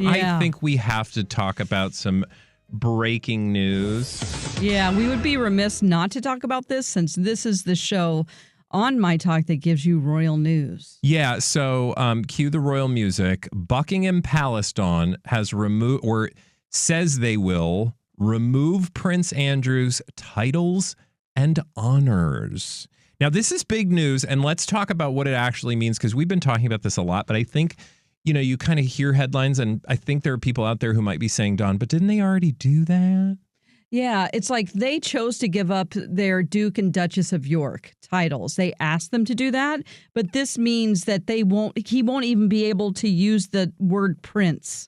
I think we have to talk about some breaking news. Yeah, we would be remiss not to talk about this since this is the show on myTalk that gives you royal news. Yeah, so cue the royal music. Buckingham Palace, Dawn, has removed, or says they will remove Prince Andrew's titles and honors. Now, this is big news, and let's talk about what it actually means, because we've been talking about this a lot, but I think, you kind of hear headlines, and I think there are people out there who might be saying, Dawn, but didn't they already do that? Yeah, it's like they chose to give up their Duke and Duchess of York titles. They asked them to do that, but this means that he won't even be able to use the word prince.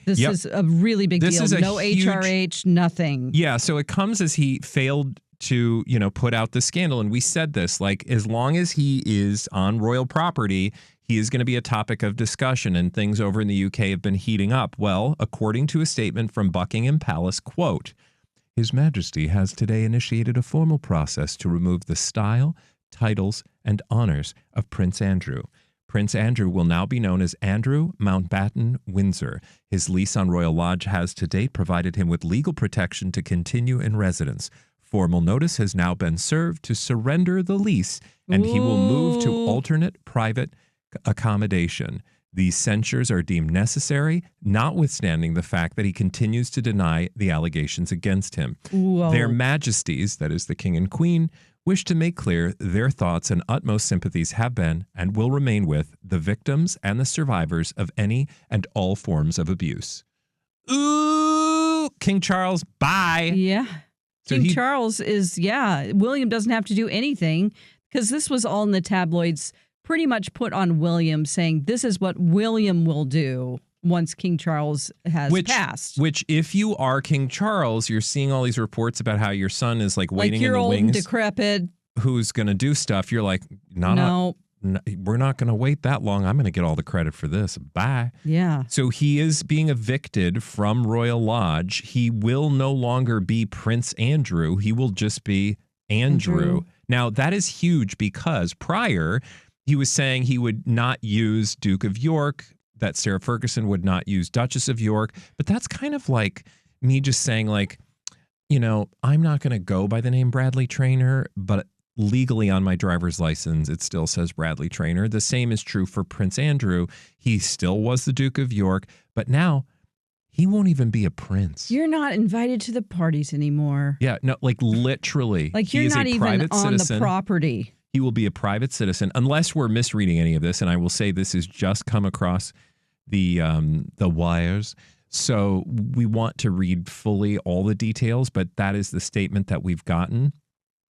This is a really big deal. No HRH, nothing. Yeah, so it comes as he failed to, put out the scandal. And we said this, like, as long as he is on royal property, he is going to be a topic of discussion, and things over in the UK have been heating up. Well, according to a statement from Buckingham Palace, quote, His Majesty has today initiated a formal process to remove the style, titles, and honors of Prince Andrew. Prince Andrew will now be known as Andrew Mountbatten Windsor. His lease on Royal Lodge has to date provided him with legal protection to continue in residence. Formal notice has now been served to surrender the lease, and he will move to alternate private accommodation. These censures are deemed necessary, notwithstanding the fact that he continues to deny the allegations against him. Whoa. Their Majesties, that is the King and Queen, wish to make clear their thoughts and utmost sympathies have been and will remain with the victims and the survivors of any and all forms of abuse. Ooh, King Charles, bye. Yeah. So King Charles is, William doesn't have to do anything, because this was all in the tabloids pretty much put on William, saying this is what William will do once King Charles has passed. Which, if you are King Charles, you're seeing all these reports about how your son is like waiting in the old wings. And decrepit. Who's going to do stuff. You're like, no, we're not going to wait that long. I'm going to get all the credit for this. Bye. Yeah. So he is being evicted from Royal Lodge. He will no longer be Prince Andrew. He will just be Andrew. Now, that is huge, because prior he was saying he would not use Duke of York, that Sarah Ferguson would not use Duchess of York. But that's kind of like me just saying, like, I'm not going to go by the name Bradley Traynor, but legally on my driver's license, it still says Bradley Traynor. The same is true for Prince Andrew. He still was the Duke of York, but now he won't even be a prince. You're not invited to the parties anymore. Yeah, no, like literally. Like you're not even on the property. He will be a private citizen, unless we're misreading any of this. And I will say this has just come across the wires. So we want to read fully all the details, but that is the statement that we've gotten,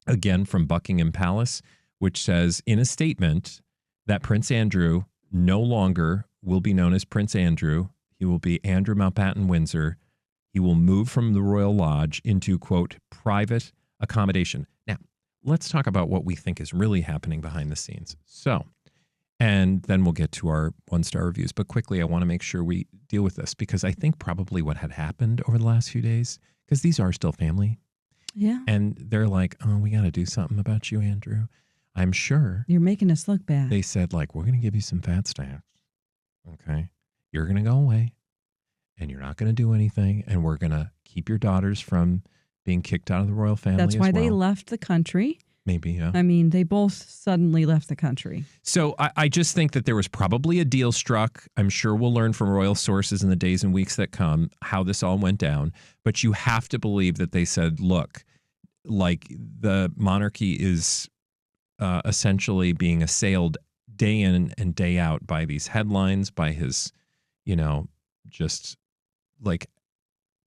again, from Buckingham Palace, which says in a statement that Prince Andrew no longer will be known as Prince Andrew. He will be Andrew Mountbatten Windsor. He will move from the Royal Lodge into, quote, private accommodation. Now, let's talk about what we think is really happening behind the scenes. So, and then we'll get to our one-star reviews. But quickly, I want to make sure we deal with this, because I think probably what had happened over the last few days, because these are still family. Yeah. And they're like, oh, we got to do something about you, Andrew. I'm sure. You're making us look bad. They said, like, we're going to give you some fat stacks. Okay. You're going to go away, and you're not going to do anything. And we're going to keep your daughters from being kicked out of the royal family. That's why they left the country. Maybe, yeah. I mean, they both suddenly left the country. So I just think that there was probably a deal struck. I'm sure we'll learn from royal sources in the days and weeks that come how this all went down. But you have to believe that they said, look, like the monarchy is essentially being assailed day in and day out by these headlines, by his, just like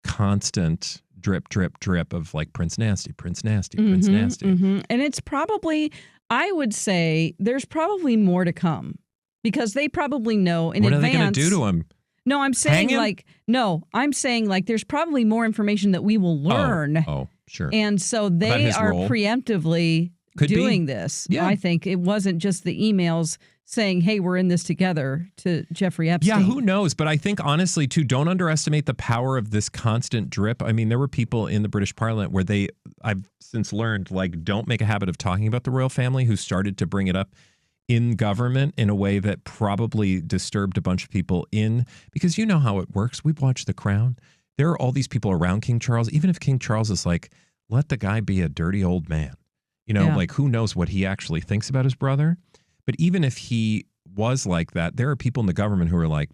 constant drip, drip, drip of like Prince Nasty, Prince Nasty, Prince Nasty. Mm-hmm. And it's probably, I would say there's probably more to come, because they probably know in advance. What are they going to do to him? No, I'm saying there's probably more information that we will learn. Oh, sure. And so they are preemptively doing this. Yeah. I think it wasn't just the emails saying, hey, we're in this together to Jeffrey Epstein. Yeah, who knows? But I think, honestly, too, don't underestimate the power of this constant drip. I mean, there were people in the British Parliament where I've since learned, like, don't make a habit of talking about the royal family, who started to bring it up in government in a way that probably disturbed a bunch of people because you know how it works. We've watched The Crown. There are all these people around King Charles, even if King Charles is like, let the guy be a dirty old man. Like who knows what he actually thinks about his brother. But even if he was like that, there are people in the government who are like,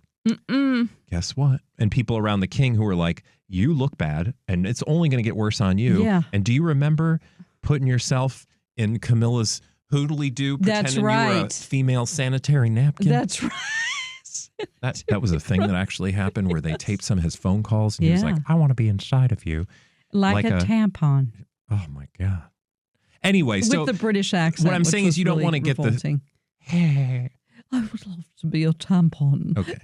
guess what? And people around the king who are like, you look bad and it's only going to get worse on you. Yeah. And do you remember putting yourself in Camilla's hoodly-doo, pretending you were a female sanitary napkin? That's right. That was a thing that actually happened where they taped some of his phone calls and he was like, I want to be inside of you. Like a tampon. Oh, my God. Anyway, with the British accent. What I'm saying is you don't want to get the... Hey. I would love to be a tampon. Okay.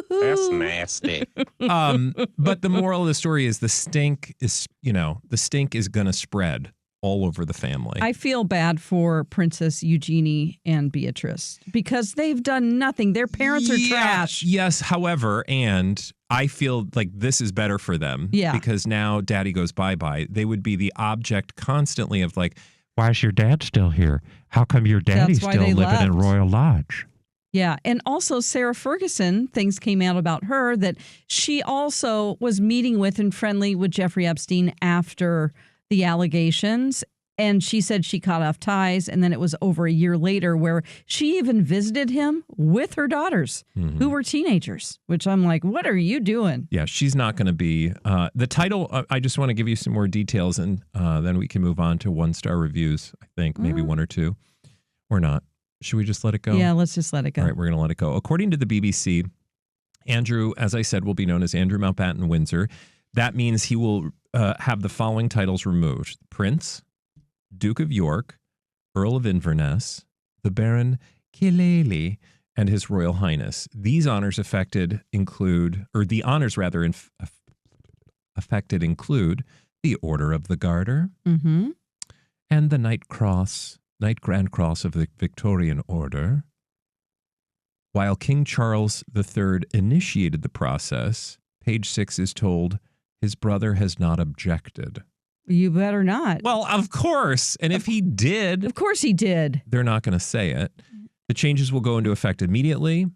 That's nasty. But the moral of the story is the stink is going to spread all over the family. I feel bad for Princess Eugenie and Beatrice because they've done nothing. Their parents are trash. Yes, however, and I feel like this is better for them. Yeah. Because now daddy goes bye-bye. They would be the object constantly of like, why is your dad still here? How come your daddy's still living in Royal Lodge? Yeah. And also Sarah Ferguson, things came out about her that she also was meeting with and friendly with Jeffrey Epstein after the allegations. And she said she cut off ties. And then it was over a year later where she even visited him with her daughters who were teenagers, which I'm like, what are you doing? Yeah, she's not going to be the title. I just want to give you some more details and then we can move on to 1-star reviews. I think maybe one or two or not. Should we just let it go? Yeah, let's just let it go. All right, we're going to let it go. According to the BBC, Andrew, as I said, will be known as Andrew Mountbatten Windsor. That means he will have the following titles removed: Prince, Duke of York, Earl of Inverness, the Baron Killaley, and His Royal Highness. These honors affected include the Order of the Garter and the Knight Grand Cross of the Victorian Order. While King Charles III initiated the process, page 6 is told his brother has not objected. You better not. Well, of course. And if he did... Of course he did. They're not going to say it. The changes will go into effect immediately.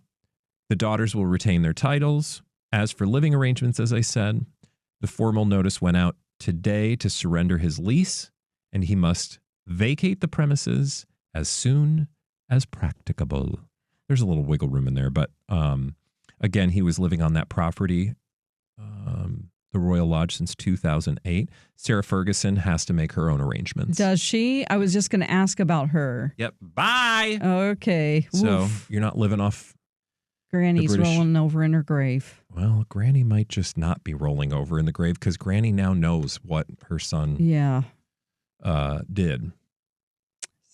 The daughters will retain their titles. As for living arrangements, as I said, the formal notice went out today to surrender his lease, and he must vacate the premises as soon as practicable. There's a little wiggle room in there, but again, he was living on that property, the Royal Lodge, since 2008. Sarah Ferguson has to make her own arrangements. Does she? I was just going to ask about her. Yep. Bye. Okay. So Oof. you're not living off Granny's rolling over in her grave. Well, Granny might just not be rolling over in the grave because Granny now knows what her son did.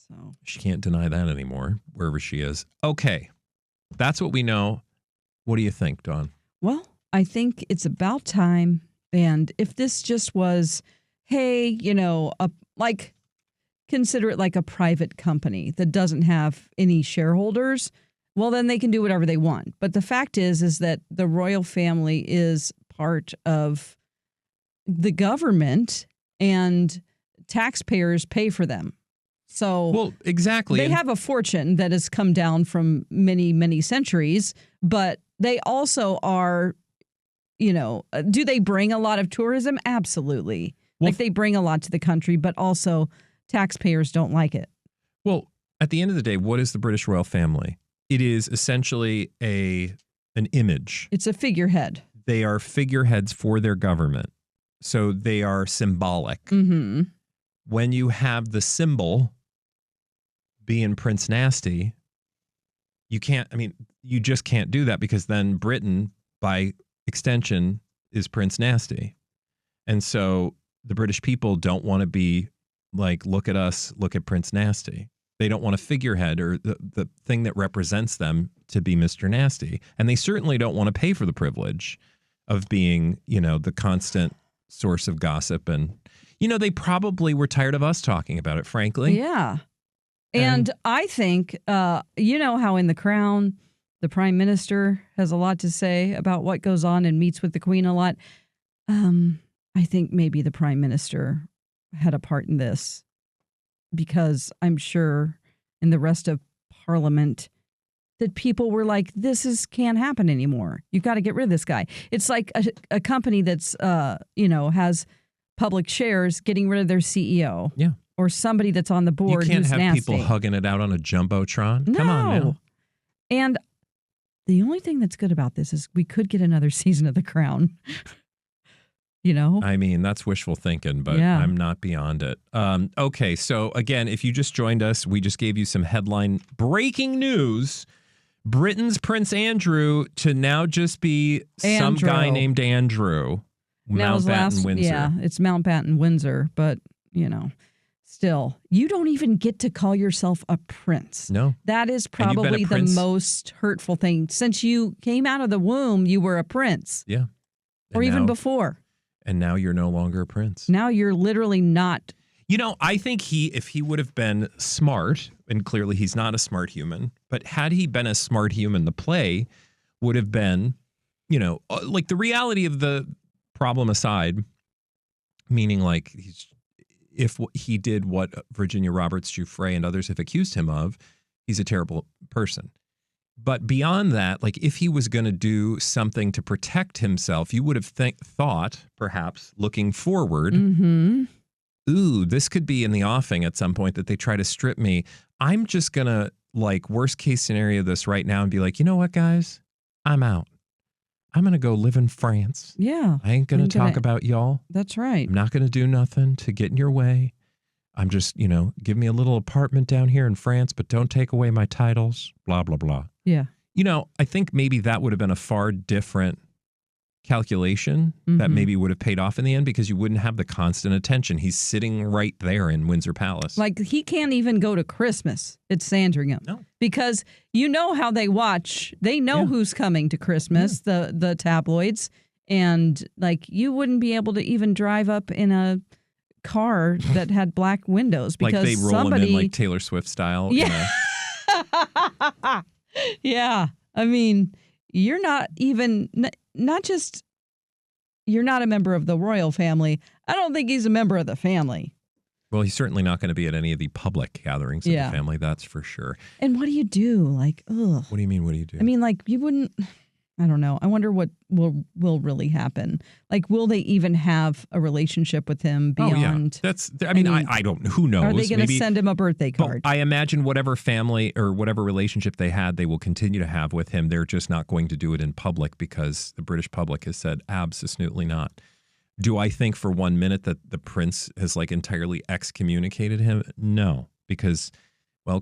So she can't deny that anymore, wherever she is. Okay. That's what we know. What do you think, Dawn? Well, I think it's about time. And if this just was, hey, consider it like a private company that doesn't have any shareholders, well, then they can do whatever they want. But the fact is that the royal family is part of the government and taxpayers pay for them. So well, exactly. They have a fortune that has come down from many, many centuries, but they also are, do they bring a lot of tourism? Absolutely. Well, they bring a lot to the country, but also taxpayers don't like it. Well, at the end of the day, what is the British royal family? It is essentially an image. It's a figurehead. They are figureheads for their government. So they are symbolic. Mm-hmm. When you have the symbol being Prince Nasty, you just can't do that because then Britain, by extension, is Prince Nasty. And so the British people don't want to be like, look at us, look at Prince Nasty. They don't want a figurehead or the thing that represents them to be Mr. Nasty. And they certainly don't want to pay for the privilege of being, the constant source of gossip. And, they probably were tired of us talking about it, frankly. Yeah. And I think, how in The Crown, the prime minister has a lot to say about what goes on and meets with the queen a lot. I think maybe the prime minister had a part in this because I'm sure in the rest of Parliament that people were like, can't happen anymore. You've got to get rid of this guy. It's like a company that's, has public shares getting rid of their CEO. Yeah. Or somebody that's on the board You can't who's have nasty. people hugging it out on a Jumbotron. No. Come on now. And the only thing that's good about this is we could get another season of The Crown. I mean, that's wishful thinking, but Yeah. I'm not beyond it. Okay, so again, if you just joined us, we just gave you some headline breaking news. Britain's Prince Andrew to now just be some guy named Andrew. Mountbatten, Windsor. Yeah, it's Mountbatten, Windsor, but, still, you don't even get to call yourself a prince. No. That is And you've been a probably the prince? most hurtful thing. Since you came out of the womb, you were a prince. Yeah. Or even before. And now you're no longer a prince. Now you're literally not. I think if he would have been smart, and clearly he's not a smart human, but had he been a smart human, the play would have been, like the reality of the problem aside, meaning like if he did what Virginia Roberts Giuffre and others have accused him of, he's a terrible person. But beyond that, like if he was going to do something to protect himself, you would have thought, perhaps looking forward, ooh, this could be in the offing at some point that they try to strip me. I'm just going to worst case scenario this right now and be like, you know what, guys, I'm out. I'm going to go live in France. Yeah. I ain't going to talk about y'all. That's right. I'm not going to do nothing to get in your way. I'm just, give me a little apartment down here in France, but don't take away my titles, blah, blah, blah. Yeah. I think maybe that would have been a far different calculation that maybe would have paid off in the end because you wouldn't have the constant attention. He's sitting right there in Windsor Palace. Like he can't even go to Christmas at Sandringham. No. Because how they watch. They know who's coming to Christmas, the tabloids. And you wouldn't be able to even drive up in a car that had black windows because they rolling in like Taylor Swift style. Yeah. Yeah. I mean, you're not even, not just, you're not a member of the royal family. I don't think he's a member of the family. Well, he's certainly not going to be at any of the public gatherings of the family, that's for sure. And what do you do? Ugh. What do you mean, what do you do? I mean, you wouldn't, I don't know. I wonder what will really happen. Will they even have a relationship with him beyond? Oh, yeah. I don't, who knows? Are they going to send him a birthday card? I imagine whatever family or whatever relationship they had, they will continue to have with him. They're just not going to do it in public because the British public has said absolutely not. Do I think for 1 minute that the prince has entirely excommunicated him? No, because,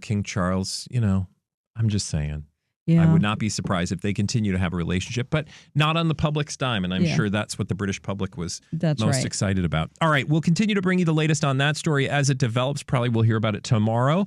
King Charles, I'm just saying. Yeah. I would not be surprised if they continue to have a relationship, but not on the public's dime. And I'm sure that's what the British public was most excited about. All right, we'll continue to bring you the latest on that story as it develops. Probably we'll hear about it tomorrow.